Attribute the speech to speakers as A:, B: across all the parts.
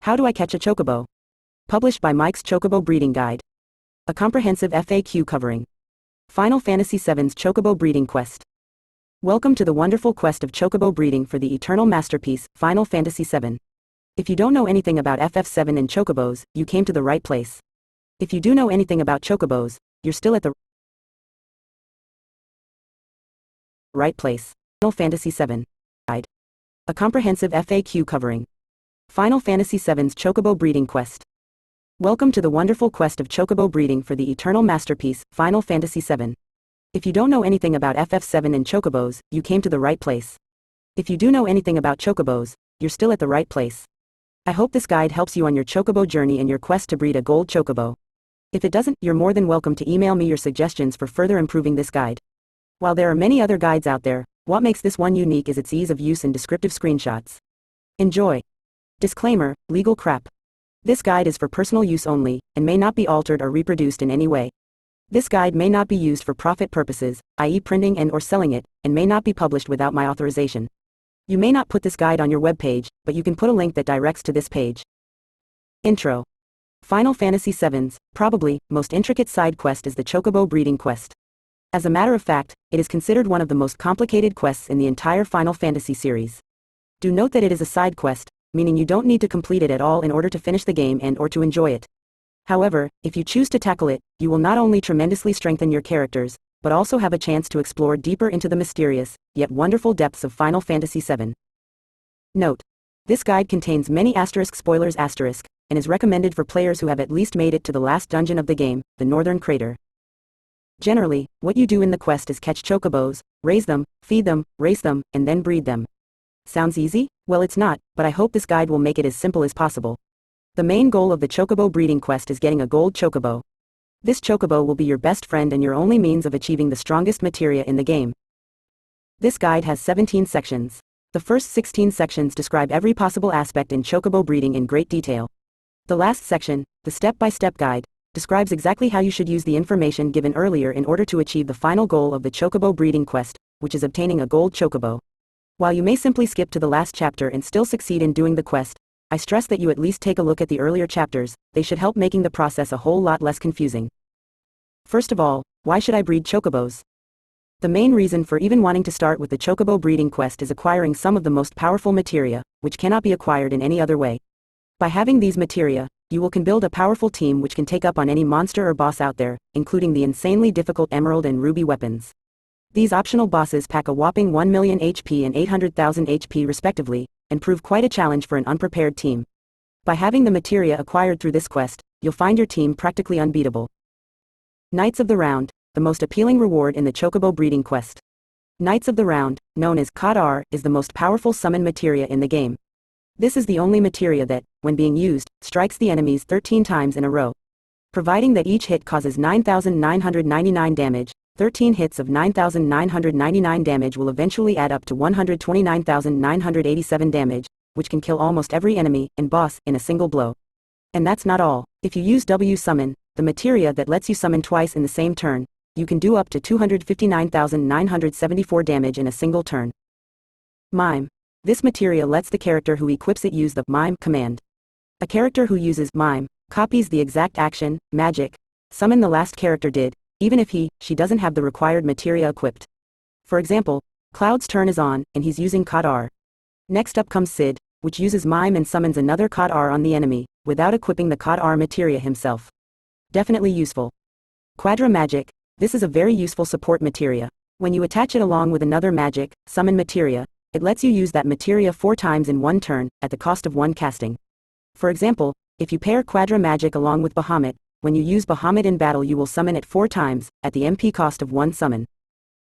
A: How do I catch a chocobo? Published by Mike's Chocobo Breeding Guide. A comprehensive FAQ covering Final Fantasy VII's Chocobo Breeding Quest. Welcome to the wonderful quest of chocobo breeding for the eternal masterpiece, Final Fantasy VII. If you don't know anything about FF7 and chocobos, you came to the right place. If you do know anything about chocobos, you're still at the right place. Final Fantasy VII. Guide. A comprehensive FAQ covering Final Fantasy VII's Chocobo Breeding Quest. Welcome to the wonderful quest of chocobo breeding for the eternal masterpiece, Final Fantasy VII. If you don't know anything about FF7 and chocobos, you came to the right place. If you do know anything about chocobos, you're still at the right place. I hope this guide helps you on your chocobo journey and your quest to breed a gold chocobo. If it doesn't, you're more than welcome to email me your suggestions for further improving this guide. While there are many other guides out there, what makes this one unique is its ease of use and descriptive screenshots. Enjoy. Disclaimer: legal crap. This guide is for personal use only, and may not be altered or reproduced in any way. This guide may not be used for profit purposes, i.e. printing and/or selling it, and may not be published without my authorization. You may not put this guide on your webpage, but you can put a link that directs to this page. Intro. Final Fantasy VII's, probably, most intricate side quest is the Chocobo Breeding Quest. As a matter of fact, it is considered one of the most complicated quests in the entire Final Fantasy series. Do note that it is a side quest, meaning you don't need to complete it at all in order to finish the game and/or to enjoy it. However, if you choose to tackle it, you will not only tremendously strengthen your characters, but also have a chance to explore deeper into the mysterious, yet wonderful depths of Final Fantasy VII. Note: this guide contains many spoilers and is recommended for players who have at least made it to the last dungeon of the game, the Northern Crater. Generally, what you do in the quest is catch chocobos, raise them, feed them, race them, and then breed them. Sounds easy? Well, it's not, but I hope this guide will make it as simple as possible. The main goal of the Chocobo Breeding Quest is getting a gold chocobo. This chocobo will be your best friend and your only means of achieving the strongest materia in the game. This guide has 17 sections. The first 16 sections describe every possible aspect in chocobo breeding in great detail. The last section, the step-by-step guide, describes exactly how you should use the information given earlier in order to achieve the final goal of the Chocobo Breeding Quest, which is obtaining a gold chocobo. While you may simply skip to the last chapter and still succeed in doing the quest, I stress that you at least take a look at the earlier chapters. They should help making the process a whole lot less confusing. First of all, why should I breed chocobos? The main reason for even wanting to start with the Chocobo Breeding Quest is acquiring some of the most powerful materia, which cannot be acquired in any other way. By having these materia, you can build a powerful team which can take up on any monster or boss out there, including the insanely difficult Emerald and Ruby weapons. These optional bosses pack a whopping 1 million HP and 800,000 HP respectively, and prove quite a challenge for an unprepared team. By having the materia acquired through this quest, you'll find your team practically unbeatable. Knights of the Round, the most appealing reward in the Chocobo Breeding Quest. Knights of the Round, known as Kod-R, is the most powerful summon materia in the game. This is the only materia that, when being used, strikes the enemies 13 times in a row. Providing that each hit causes 9,999 damage, 13 hits of 9,999 damage will eventually add up to 129,987 damage, which can kill almost every enemy and boss in a single blow. And that's not all. If you use W Summon, the materia that lets you summon twice in the same turn, you can do up to 259,974 damage in a single turn. Mime. This materia lets the character who equips it use the Mime command. A character who uses Mime copies the exact action, magic, summon the last character did, even if she doesn't have the required materia equipped. For example, Cloud's turn is on, and he's using Kod-R. Next up comes Sid, which uses Mime and summons another Kod-R on the enemy, without equipping the Kod-R materia himself. Definitely useful. Quadra Magic. This is a very useful support materia. When you attach it along with another magic, summon materia, it lets you use that materia 4 times in one turn, at the cost of 1 casting. For example, if you pair Quadra Magic along with Bahamut, when you use Bahamut in battle you will summon it 4 times, at the MP cost of 1 summon.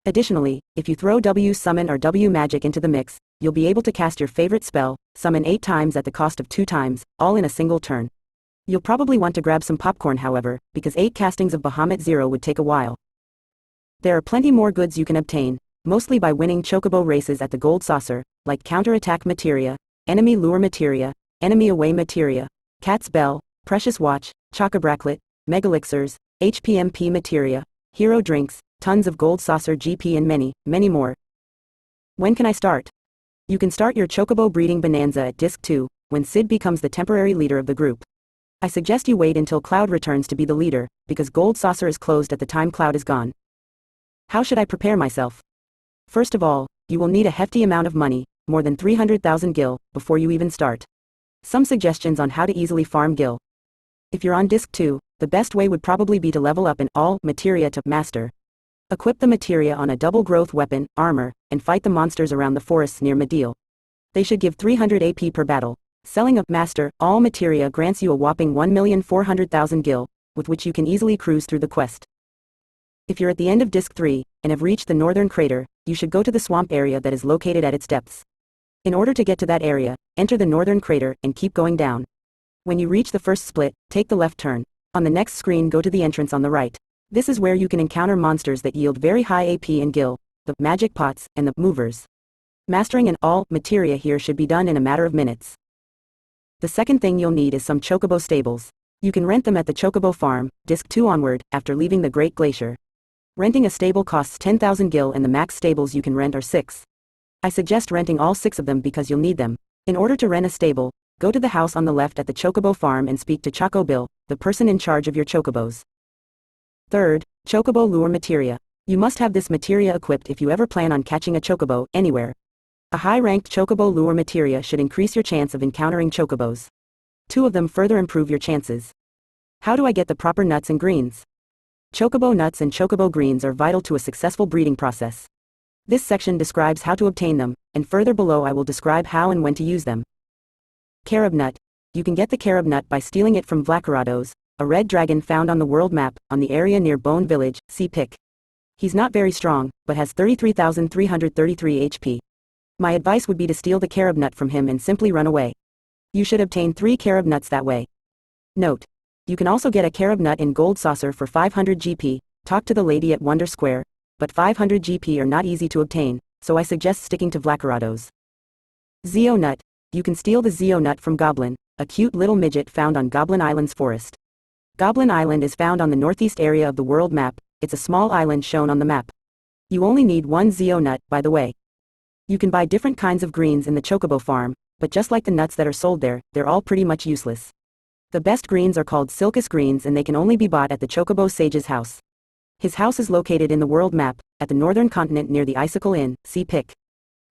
A: Additionally, if you throw W Summon or W Magic into the mix, you'll be able to cast your favorite spell, summon 8 times at the cost of 2 times, all in a single turn. You'll probably want to grab some popcorn however, because 8 castings of Bahamut 0 would take a while. There are plenty more goods you can obtain, mostly by winning chocobo races at the Gold Saucer, like Counterattack Materia, Enemy Lure Materia, Enemy Away Materia, Cat's Bell, Precious Watch, Chocobracelet, Megalixirs, HPMP Materia, Hero Drinks, tons of Gold Saucer GP and many, many more. When can I start? You can start your Chocobo Breeding Bonanza at Disc 2, when Sid becomes the temporary leader of the group. I suggest you wait until Cloud returns to be the leader, because Gold Saucer is closed at the time Cloud is gone. How should I prepare myself? First of all, you will need a hefty amount of money, more than 300,000 gil, before you even start. Some suggestions on how to easily farm gil. If you're on Disc 2, the best way would probably be to level up in all materia to Master. Equip the materia on a double growth weapon, armor, and fight the monsters around the forests near Medeal. They should give 300 AP per battle. Selling a Master, all materia grants you a whopping 1,400,000 gil, with which you can easily cruise through the quest. If you're at the end of Disc 3, and have reached the northern crater, you should go to the swamp area that is located at its depths. In order to get to that area, enter the northern crater and keep going down. When you reach the first split, take the left turn. On the next screen, go to the entrance on the right. This is where you can encounter monsters that yield very high AP and gil, the magic pots, and the movers. Mastering an all materia here should be done in a matter of minutes. The second thing you'll need is some chocobo stables. You can rent them at the chocobo farm, Disc 2 onward, after leaving the Great Glacier. Renting a stable costs 10,000 gil and the max stables you can rent are 6. I suggest renting all 6 of them because you'll need them. In order to rent a stable, go to the house on the left at the chocobo farm and speak to Choco Bill, the person in charge of your chocobos. Third, chocobo lure materia. You must have this materia equipped if you ever plan on catching a chocobo anywhere. A high-ranked chocobo lure materia should increase your chance of encountering chocobos. 2 of them further improve your chances. How do I get the proper nuts and greens? Chocobo nuts and chocobo greens are vital to a successful breeding process. This section describes how to obtain them, and further below I will describe how and when to use them. Carob nut. You can get the carob nut by stealing it from Vlacarados, a red dragon found on the world map, on the area near Bone Village, see pic. He's not very strong, but has 33,333 HP. My advice would be to steal the carob nut from him and simply run away. You should obtain 3 carob nuts that way. Note: you can also get a carob nut in Gold Saucer for 500 GP, talk to the lady at Wonder Square, but 500 GP are not easy to obtain, so I suggest sticking to Vlacarados. Zeo nut. You can steal the Zeo nut from Goblin, a cute little midget found on Goblin Island's forest. Goblin Island is found on the northeast area of the world map. It's a small island shown on the map. You only need 1 Zeo nut, by the way. You can buy different kinds of greens in the chocobo farm, but just like the nuts that are sold there, they're all pretty much useless. The best greens are called Silcus greens and they can only be bought at the chocobo sage's house. His house is located in the world map, at the northern continent near the Icicle Inn, see pic.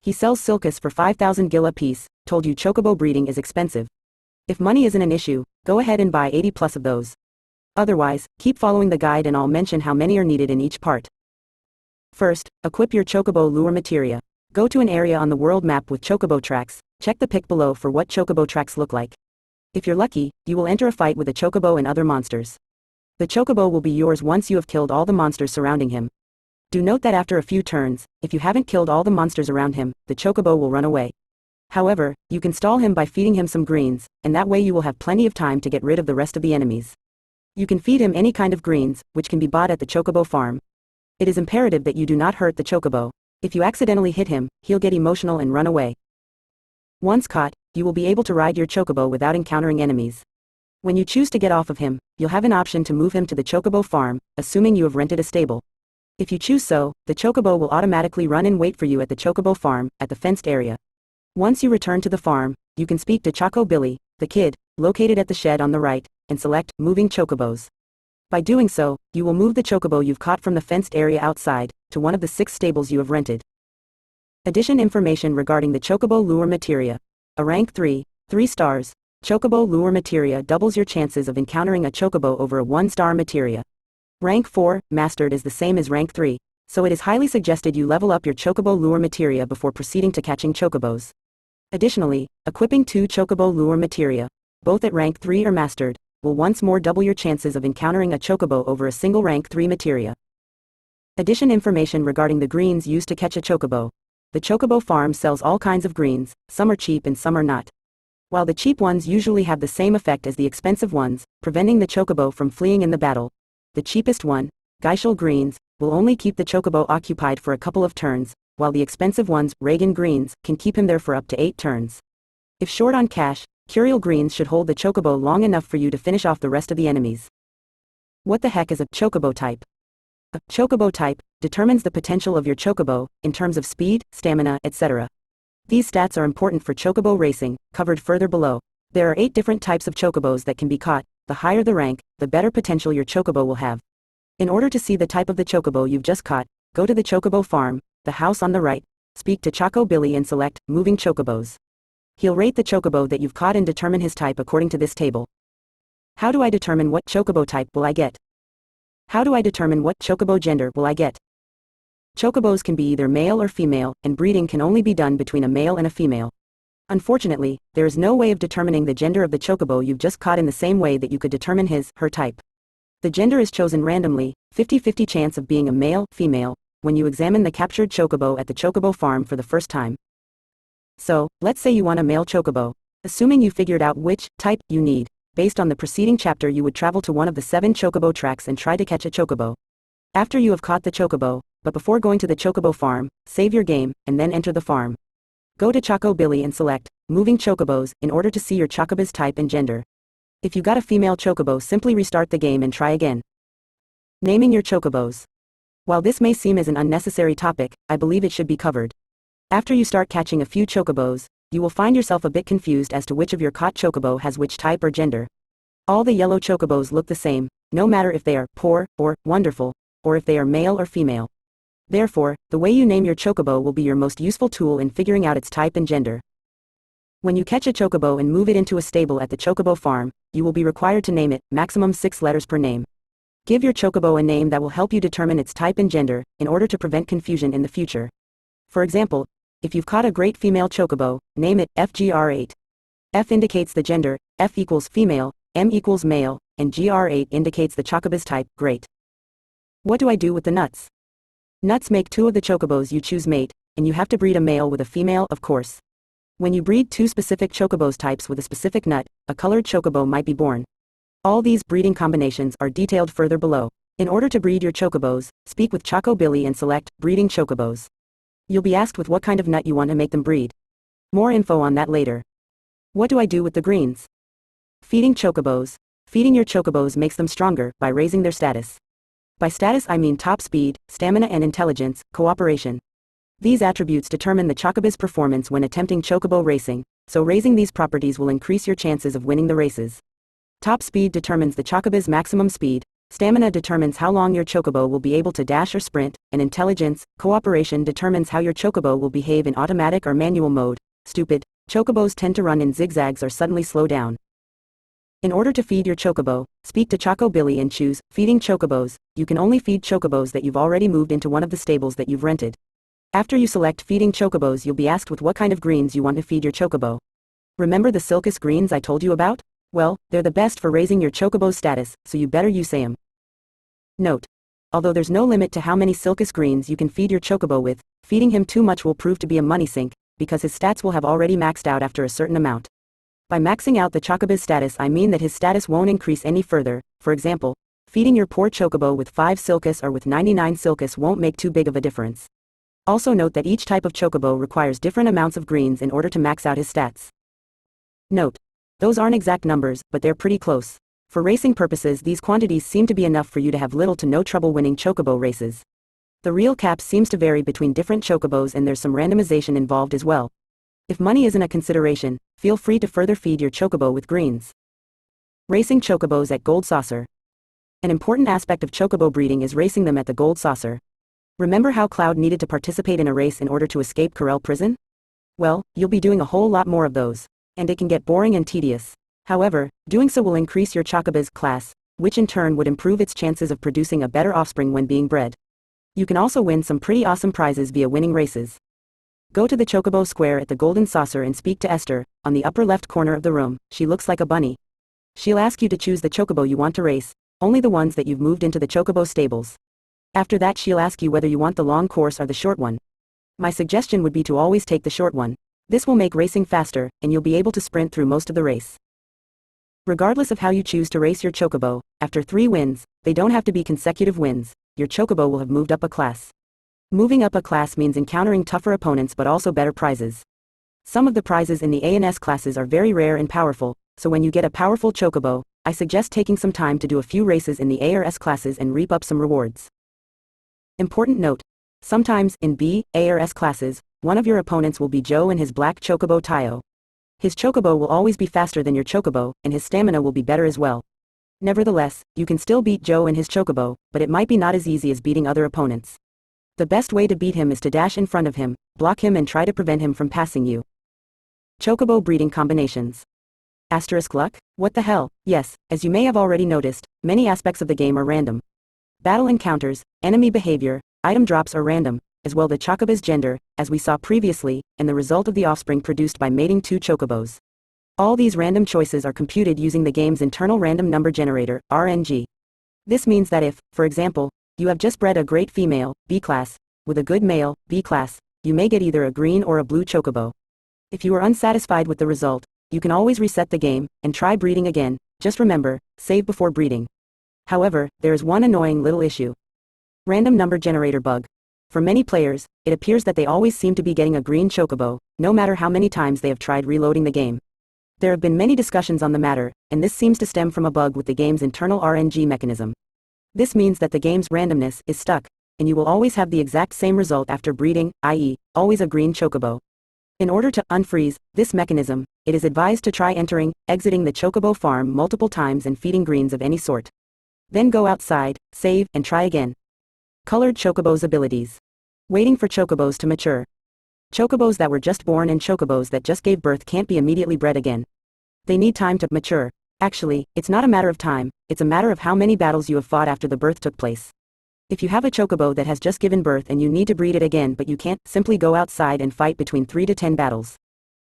A: He sells Silcus for 5,000 gil a piece. Told you chocobo breeding is expensive. If money isn't an issue, go ahead and buy 80 plus of those. Otherwise, keep following the guide and I'll mention how many are needed in each part. First, equip your chocobo lure materia. Go to an area on the world map with chocobo tracks, check the pic below for what chocobo tracks look like. If you're lucky, you will enter a fight with a chocobo and other monsters. The chocobo will be yours once you have killed all the monsters surrounding him. Do note that after a few turns, if you haven't killed all the monsters around him, the chocobo will run away. However, you can stall him by feeding him some greens, and that way you will have plenty of time to get rid of the rest of the enemies. You can feed him any kind of greens, which can be bought at the chocobo farm. It is imperative that you do not hurt the chocobo. If you accidentally hit him, he'll get emotional and run away. Once caught, you will be able to ride your chocobo without encountering enemies. When you choose to get off of him, you'll have an option to move him to the chocobo farm, assuming you have rented a stable. If you choose so, the chocobo will automatically run and wait for you at the chocobo farm, at the fenced area. Once you return to the farm, you can speak to Choco Billy, the kid, located at the shed on the right, and select Moving Chocobos. By doing so, you will move the chocobo you've caught from the fenced area outside, to one of the 6 stables you have rented. Addition information regarding the chocobo lure materia. A rank 3, 3 stars, chocobo lure materia doubles your chances of encountering a chocobo over a 1-star materia. Rank 4, mastered is the same as rank 3, so it is highly suggested you level up your chocobo lure materia before proceeding to catching chocobos. Additionally, equipping 2 chocobo lure materia, both at rank 3 or mastered, will once more double your chances of encountering a chocobo over a single rank 3 materia. Addition information regarding the greens used to catch a chocobo. The chocobo farm sells all kinds of greens, some are cheap and some are not. While the cheap ones usually have the same effect as the expensive ones, preventing the chocobo from fleeing in the battle, the cheapest one, Geishel greens, will only keep the chocobo occupied for a couple of turns, while the expensive ones, Reagan greens, can keep him there for up to 8 turns. If short on cash, Curial greens should hold the chocobo long enough for you to finish off the rest of the enemies. What the heck is a chocobo type? A chocobo type determines the potential of your chocobo, in terms of speed, stamina, etc. These stats are important for chocobo racing, covered further below. There are 8 different types of chocobos that can be caught. The higher the rank, the better potential your chocobo will have. In order to see the type of the chocobo you've just caught, go to the chocobo farm, the house on the right, speak to Choco Billy and select Moving Chocobos. He'll rate the chocobo that you've caught and determine his type according to this table. How do I determine what chocobo type will I get? How do I determine what chocobo gender will I get? Chocobos can be either male or female, and breeding can only be done between a male and a female. Unfortunately, there is no way of determining the gender of the chocobo you've just caught in the same way that you could determine her type. The gender is chosen randomly, 50-50 chance of being a male, female, when you examine the captured chocobo at the chocobo farm for the first time. So, let's say you want a male chocobo. Assuming you figured out which type you need, based on the preceding chapter you would travel to one of the 7 chocobo tracks and try to catch a chocobo. After you have caught the chocobo, but before going to the chocobo farm, save your game, and then enter the farm. Go to Choco Billy and select Moving Chocobos in order to see your chocobo's type and gender. If you got a female chocobo, simply restart the game and try again. Naming your chocobos. While this may seem as an unnecessary topic, I believe it should be covered. After you start catching a few chocobos, you will find yourself a bit confused as to which of your caught chocobo has which type or gender. All the yellow chocobos look the same, no matter if they are poor or wonderful, or if they are male or female. Therefore, the way you name your chocobo will be your most useful tool in figuring out its type and gender. When you catch a chocobo and move it into a stable at the chocobo farm, you will be required to name it, maximum 6 letters per name. Give your chocobo a name that will help you determine its type and gender, in order to prevent confusion in the future. For example, if you've caught a great female chocobo, name it FGR8. F indicates the gender, F equals female, M equals male, and GR8 indicates the chocobo's type, great. What do I do with the nuts? Nuts make 2 of the chocobos you choose mate, and you have to breed a male with a female, of course. When you breed 2 specific chocobos types with a specific nut, a colored chocobo might be born. All these breeding combinations are detailed further below. In order to breed your chocobos, speak with Choco Billy and select Breeding Chocobos. You'll be asked with what kind of nut you want to make them breed. More info on that later. What do I do with the greens? Feeding chocobos. Feeding your chocobos makes them stronger by raising their status. By status I mean top speed, stamina and intelligence, cooperation. These attributes determine the chocobo's performance when attempting chocobo racing, so raising these properties will increase your chances of winning the races. Top speed determines the chocobo's maximum speed, stamina determines how long your chocobo will be able to dash or sprint, and intelligence, cooperation determines how your chocobo will behave in automatic or manual mode. Stupid, chocobos tend to run in zigzags or suddenly slow down. In order to feed your chocobo, speak to Choco Billy and choose Feeding Chocobos. You can only feed chocobos that you've already moved into one of the stables that you've rented. After you select Feeding Chocobos, you'll be asked with what kind of greens you want to feed your chocobo. Remember the Silcus greens I told you about? Well, they're the best for raising your chocobo's status, so you better use them. Note: although there's no limit to how many Silcus greens you can feed your chocobo with, feeding him too much will prove to be a money sink, because his stats will have already maxed out after a certain amount. By maxing out the chocobo's status I mean that his status won't increase any further. For example, feeding your poor chocobo with 5 Silcus or with 99 Silcus won't make too big of a difference. Also note that each type of chocobo requires different amounts of greens in order to max out his stats. Note: those aren't exact numbers, but they're pretty close. For racing purposes these quantities seem to be enough for you to have little to no trouble winning chocobo races. The real cap seems to vary between different chocobos and there's some randomization involved as well. If money isn't a consideration, feel free to further feed your chocobo with greens. Racing chocobos at Gold Saucer. An important aspect of chocobo breeding is racing them at the Gold Saucer. Remember how Cloud needed to participate in a race in order to escape Corel prison? Well, you'll be doing a whole lot more of those, and it can get boring and tedious. However, doing so will increase your chocobo's class, which in turn would improve its chances of producing a better offspring when being bred. You can also win some pretty awesome prizes via winning races. Go to the Chocobo Square at the Golden Saucer and speak to Esther, on the upper left corner of the room. She looks like a bunny. She'll ask you to choose the chocobo you want to race, only the ones that you've moved into the chocobo stables. After that she'll ask you whether you want the long course or the short one. My suggestion would be to always take the short one. This will make racing faster, and you'll be able to sprint through most of the race. Regardless of how you choose to race your chocobo, after 3 wins, they don't have to be consecutive wins, your chocobo will have moved up a class. Moving up a class means encountering tougher opponents but also better prizes. Some of the prizes in the A and S classes are very rare and powerful, so when you get a powerful chocobo, I suggest taking some time to do a few races in the A or S classes and reap up some rewards. Important note: sometimes, in B, A or S classes, one of your opponents will be Joe and his black chocobo Tayo. His chocobo will always be faster than your chocobo, and his stamina will be better as well. Nevertheless, you can still beat Joe and his chocobo, but it might be not as easy as beating other opponents. The best way to beat him is to dash in front of him, block him and try to prevent him from passing you. Chocobo breeding combinations. Asterisk luck? What the hell? Yes, as you may have already noticed, many aspects of the game are random. Battle encounters, enemy behavior, item drops are random, as well the chocobo's gender, as we saw previously, and the result of the offspring produced by mating two chocobos. All these random choices are computed using the game's internal random number generator, RNG. This means that if, for example, you have just bred a great female, B class, with a good male, B class, you may get either a green or a blue chocobo. If you are unsatisfied with the result, you can always reset the game, and try breeding again. Just remember, save before breeding. However, there is one annoying little issue. Random number generator bug. For many players, it appears that they always seem to be getting a green chocobo, no matter how many times they have tried reloading the game. There have been many discussions on the matter, and this seems to stem from a bug with the game's internal RNG mechanism. This means that the game's randomness is stuck, and you will always have the exact same result after breeding, i.e., always a green chocobo. In order to unfreeze this mechanism, it is advised to try entering, exiting the chocobo farm multiple times and feeding greens of any sort. Then go outside, save, and try again. Colored chocobos abilities. Waiting for chocobos to mature. Chocobos that were just born and chocobos that just gave birth can't be immediately bred again. They need time to mature. Actually, it's not a matter of time, it's a matter of how many battles you have fought after the birth took place. If you have a chocobo that has just given birth and you need to breed it again but you can't, simply go outside and fight between 3 to 10 battles.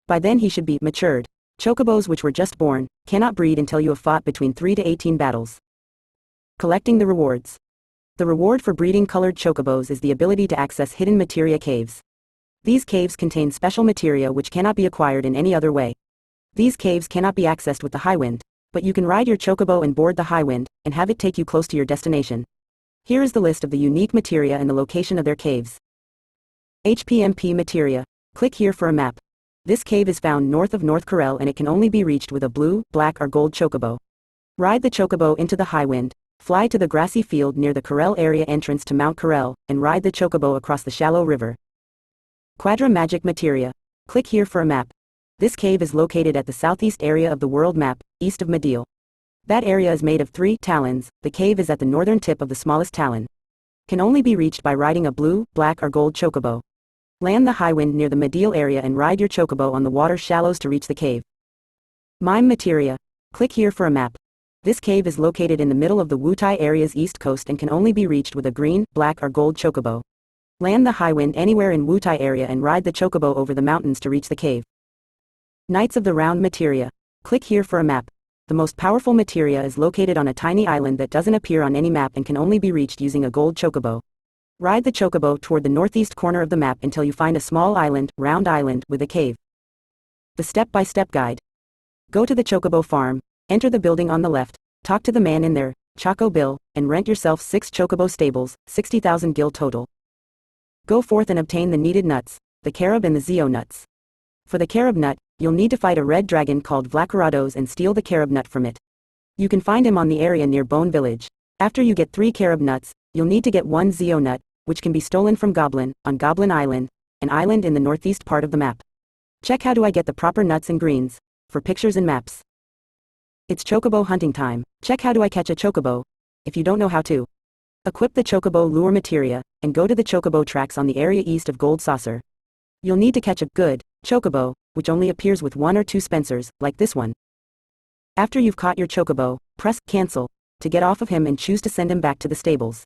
A: By then he should be matured. Chocobos which were just born cannot breed until you have fought between 3 to 18 battles. Collecting the rewards. The reward for breeding colored chocobos is the ability to access hidden materia caves. These caves contain special materia which cannot be acquired in any other way. These caves cannot be accessed with the high wind, but you can ride your chocobo and board the high wind, and have it take you close to your destination. Here is the list of the unique materia and the location of their caves. HPMP materia. Click here for a map. This cave is found north of North Corel and it can only be reached with a blue, black or gold chocobo. Ride the chocobo into the high wind, fly to the grassy field near the Corel area entrance to Mount Corel, and ride the chocobo across the shallow river. Quadra Magic Materia. Click here for a map. This cave is located at the southeast area of the world map, east of Mediel. That area is made of 3 talons, the cave is at the northern tip of the smallest talon. Can only be reached by riding a blue, black or gold chocobo. Land the high wind near the Mediel area and ride your chocobo on the water shallows to reach the cave. Mime Materia. Click here for a map. This cave is located in the middle of the Wutai area's east coast and can only be reached with a green, black or gold chocobo. Land the high wind anywhere in Wutai area and ride the chocobo over the mountains to reach the cave. Knights of the Round Materia. Click here for a map. The most powerful materia is located on a tiny island that doesn't appear on any map and can only be reached using a gold chocobo. Ride the chocobo toward the northeast corner of the map until you find a small island, round island, with a cave. The step-by-step guide. Go to the chocobo farm, enter the building on the left, talk to the man in there, Choco Bill, and rent yourself 6 chocobo stables, 60,000 gil total. Go forth and obtain the needed nuts, the carob and the zeo nuts. For the carob nut, you'll need to fight a red dragon called Vlacarados and steal the carob nut from it. You can find him on the area near Bone Village. After you get 3 carob nuts, you'll need to get 1 zeo nut, which can be stolen from Goblin, on Goblin Island, an island in the northeast part of the map. Check how do I get the proper nuts and greens, for pictures and maps. It's chocobo hunting time. Check how do I catch a chocobo, if you don't know how to. Equip the chocobo lure materia, and go to the chocobo tracks on the area east of Gold Saucer. You'll need to catch a good chocobo, which only appears with 1 or 2 spencers, like this one. After you've caught your chocobo, press cancel to get off of him and choose to send him back to the stables.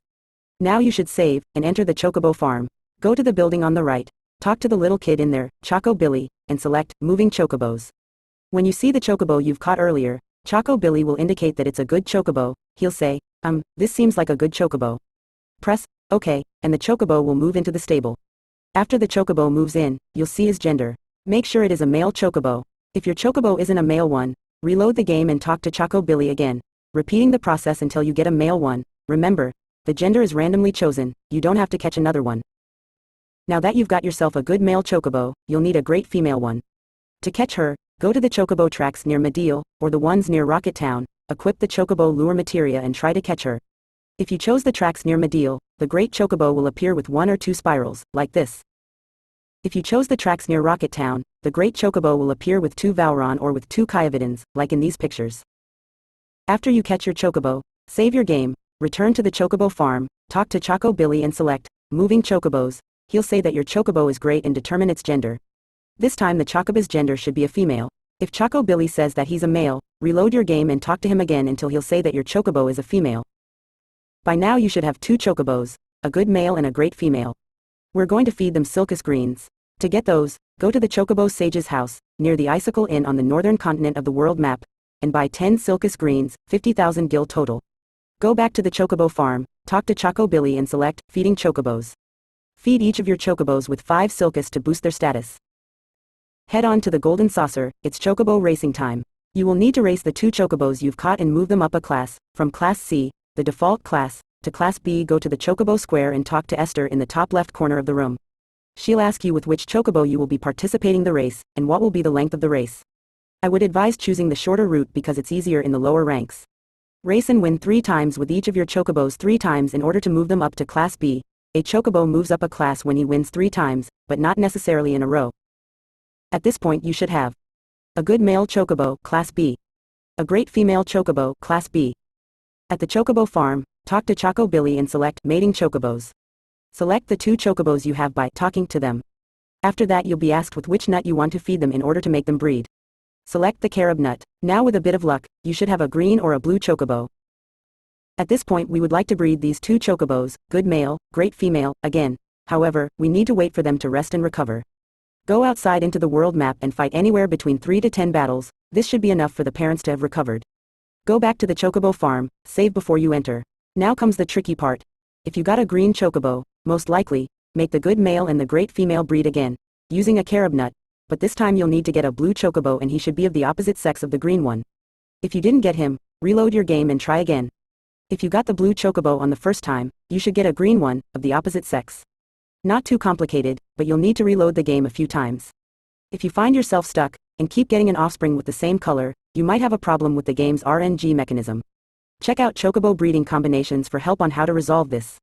A: Now you should save and enter the chocobo farm. Go to the building on the right, talk to the little kid in there, Choco Billy, and select moving chocobos. When you see the chocobo you've caught earlier, Choco Billy will indicate that it's a good chocobo. He'll say, this seems like a good chocobo. Press OK, and the chocobo will move into the stable. After the chocobo moves in, you'll see his gender. Make sure it is a male chocobo. If your chocobo isn't a male one, reload the game and talk to Choco Billy again, repeating the process until you get a male one. Remember, the gender is randomly chosen, you don't have to catch another one. Now that you've got yourself a good male chocobo, you'll need a great female one. To catch her, go to the chocobo tracks near Mediel, or the ones near Rocket Town, equip the chocobo lure materia and try to catch her. If you chose the tracks near Mediel, the great chocobo will appear with 1 or 2 spirals, like this. If you chose the tracks near Rocket Town, the Great Chocobo will appear with 2 Valron or with 2 Kyavidins, like in these pictures. After you catch your Chocobo, save your game, return to the Chocobo farm, talk to Choco Billy and select Moving Chocobos. He'll say that your Chocobo is great and determine its gender. This time the Chocobo's gender should be a female. If Choco Billy says that he's a male, reload your game and talk to him again until he'll say that your Chocobo is a female. By now you should have 2 Chocobos, a good male and a great female. We're going to feed them Silcus greens. To get those, go to the Chocobo Sage's house, near the Icicle Inn on the northern continent of the world map, and buy 10 Silcus greens, 50,000 gil total. Go back to the Chocobo farm, talk to Choco Billy and select Feeding Chocobos. Feed each of your Chocobos with 5 Silcus to boost their status. Head on to the Golden Saucer, it's Chocobo racing time. You will need to race the 2 Chocobos you've caught and move them up a class, from Class C, the default class, to Class B. Go to the Chocobo Square and talk to Esther in the top left corner of the room. She'll ask you with which Chocobo you will be participating the race, and what will be the length of the race. I would advise choosing the shorter route because it's easier in the lower ranks. Race and win 3 times with each of your Chocobos 3 times in order to move them up to Class B. A Chocobo moves up a class when he wins 3 times, but not necessarily in a row. At this point you should have a good male Chocobo, Class B. A great female Chocobo, Class B. At the Chocobo farm, talk to Choco Billy and select Mating Chocobos. Select the 2 Chocobos you have by talking to them. After that you'll be asked with which nut you want to feed them in order to make them breed. Select the carob nut. Now with a bit of luck, you should have a green or a blue Chocobo. At this point we would like to breed these 2 Chocobos, good male, great female, again. However, we need to wait for them to rest and recover. Go outside into the world map and fight anywhere between 3 to 10 battles. This should be enough for the parents to have recovered. Go back to the Chocobo farm, save before you enter. Now comes the tricky part. If you got a green Chocobo, most likely, make the good male and the great female breed again, using a carob nut, but this time you'll need to get a blue Chocobo and he should be of the opposite sex of the green one. If you didn't get him, reload your game and try again. If you got the blue Chocobo on the first time, you should get a green one, of the opposite sex. Not too complicated, but you'll need to reload the game a few times. If you find yourself stuck, and keep getting an offspring with the same color, you might have a problem with the game's RNG mechanism. Check out Chocobo breeding combinations for help on how to resolve this.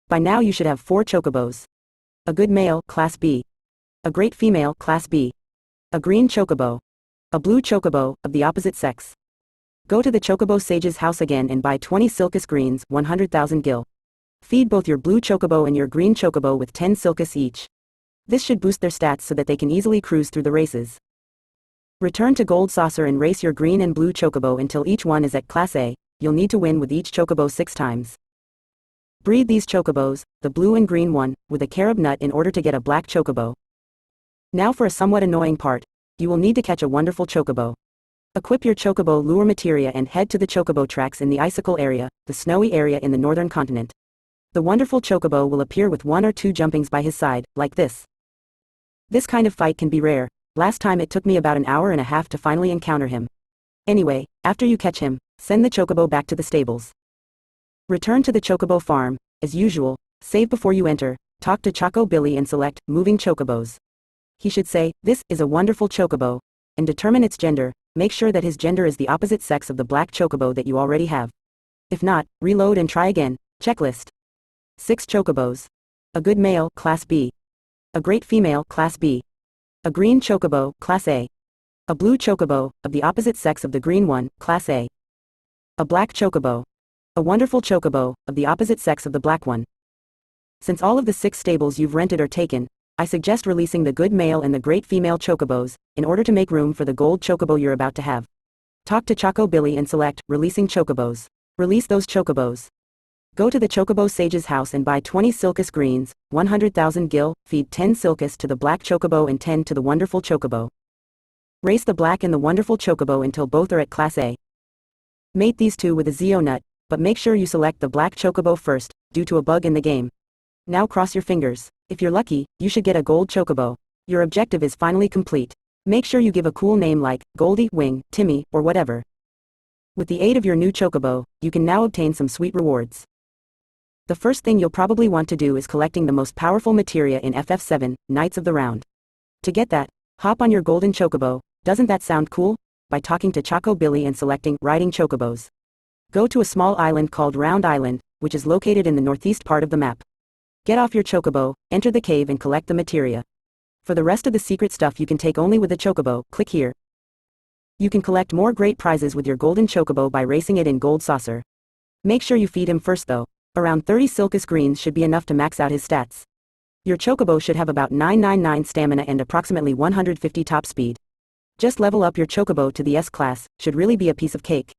A: By now you should have 4 Chocobos. A good male, Class B. A great female, Class B. A green Chocobo. A blue Chocobo, of the opposite sex. Go to the Chocobo Sage's house again and buy 20 Silcus greens, 100,000 gil. Feed both your blue Chocobo and your green Chocobo with 10 Silcus each. This should boost their stats so that they can easily cruise through the races. Return to Gold Saucer and race your green and blue Chocobo until each one is at Class A. You'll need to win with each Chocobo 6 times. Breed these Chocobos, the blue and green one, with a carob nut in order to get a black Chocobo. Now for a somewhat annoying part. You will need to catch a wonderful Chocobo. Equip your Chocobo lure materia and head to the Chocobo tracks in the Icicle area, the snowy area in the northern continent. The wonderful Chocobo will appear with 1 or 2 jumpings by his side, like this. This kind of fight can be rare. Last time it took me about an hour and a half to finally encounter him. Anyway, after you catch him, send the Chocobo back to the stables. Return to the Chocobo farm, as usual, save before you enter, talk to Choco Billy and select Moving Chocobos. He should say, "This is a wonderful Chocobo," and determine its gender. Make sure that his gender is the opposite sex of the black Chocobo that you already have. If not, reload and try again. Checklist. 6 Chocobos. A good male, Class B. A great female, Class B. A green Chocobo, Class A. A blue Chocobo, of the opposite sex of the green one, Class A. A black Chocobo. A wonderful Chocobo, of the opposite sex of the black one. Since all of the 6 stables you've rented are taken, I suggest releasing the good male and the great female Chocobos, in order to make room for the gold Chocobo you're about to have. Talk to Choco Billy and select Releasing Chocobos. Release those Chocobos. Go to the Chocobo Sage's house and buy 20 Silcus greens, 100,000 gil, feed 10 Silcus to the black Chocobo and 10 to the wonderful Chocobo. Race the black and the wonderful Chocobo until both are at Class A. Mate these 2 with a Zeo nut, but make sure you select the black Chocobo first, due to a bug in the game. Now cross your fingers. If you're lucky, you should get a gold Chocobo. Your objective is finally complete. Make sure you give a cool name like Goldie, Wing, Timmy, or whatever. With the aid of your new Chocobo, you can now obtain some sweet rewards. The first thing you'll probably want to do is collecting the most powerful materia in FF7, Knights of the Round. To get that, hop on your golden Chocobo. Doesn't that sound cool? By talking to Choco Billy and selecting Riding Chocobos. Go to a small island called Round Island, which is located in the northeast part of the map. Get off your Chocobo, enter the cave and collect the materia. For the rest of the secret stuff you can take only with the chocobo, click here. You can collect more great prizes with your golden chocobo by racing it in Gold Saucer. Make sure you feed him first though. Around 30 Silcus greens should be enough to max out his stats. Your chocobo should have about 999 stamina and approximately 150 top speed. Just level up your chocobo to the S class, should really be a piece of cake.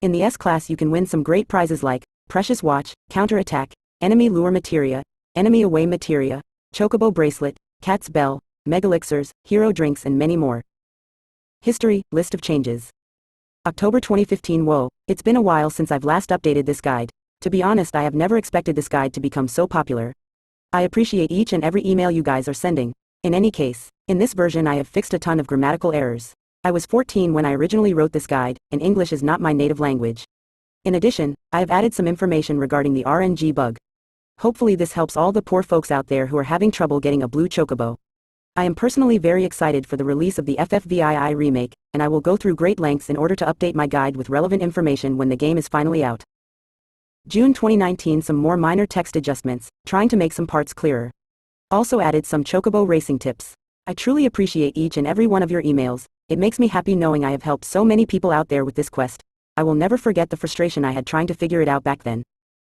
A: In the S class you can win some great prizes like Precious Watch, Counter Attack, Enemy Lure Materia, Enemy Away Materia, Chocobo Bracelet, Cat's Bell, Megalixirs, Hero Drinks and many more. History, list of changes. October 2015. Whoa, it's been a while since I've last updated this guide. To be honest, I have never expected this guide to become so popular. I appreciate each and every email you guys are sending. In any case, in this version I have fixed a ton of grammatical errors. I was 14 when I originally wrote this guide, and English is not my native language. In addition, I have added some information regarding the RNG bug. Hopefully this helps all the poor folks out there who are having trouble getting a blue chocobo. I am personally very excited for the release of the FFVII remake, and I will go through great lengths in order to update my guide with relevant information when the game is finally out. June 2019. Some more minor text adjustments, trying to make some parts clearer. Also added some chocobo racing tips. I truly appreciate each and every one of your emails. It makes me happy knowing I have helped so many people out there with this quest. I will never forget the frustration I had trying to figure it out back then.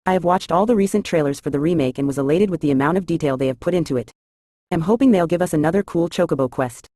A: I have watched all the recent trailers for the remake and was elated with the amount of detail they have put into it. I'm hoping they'll give us another cool chocobo quest.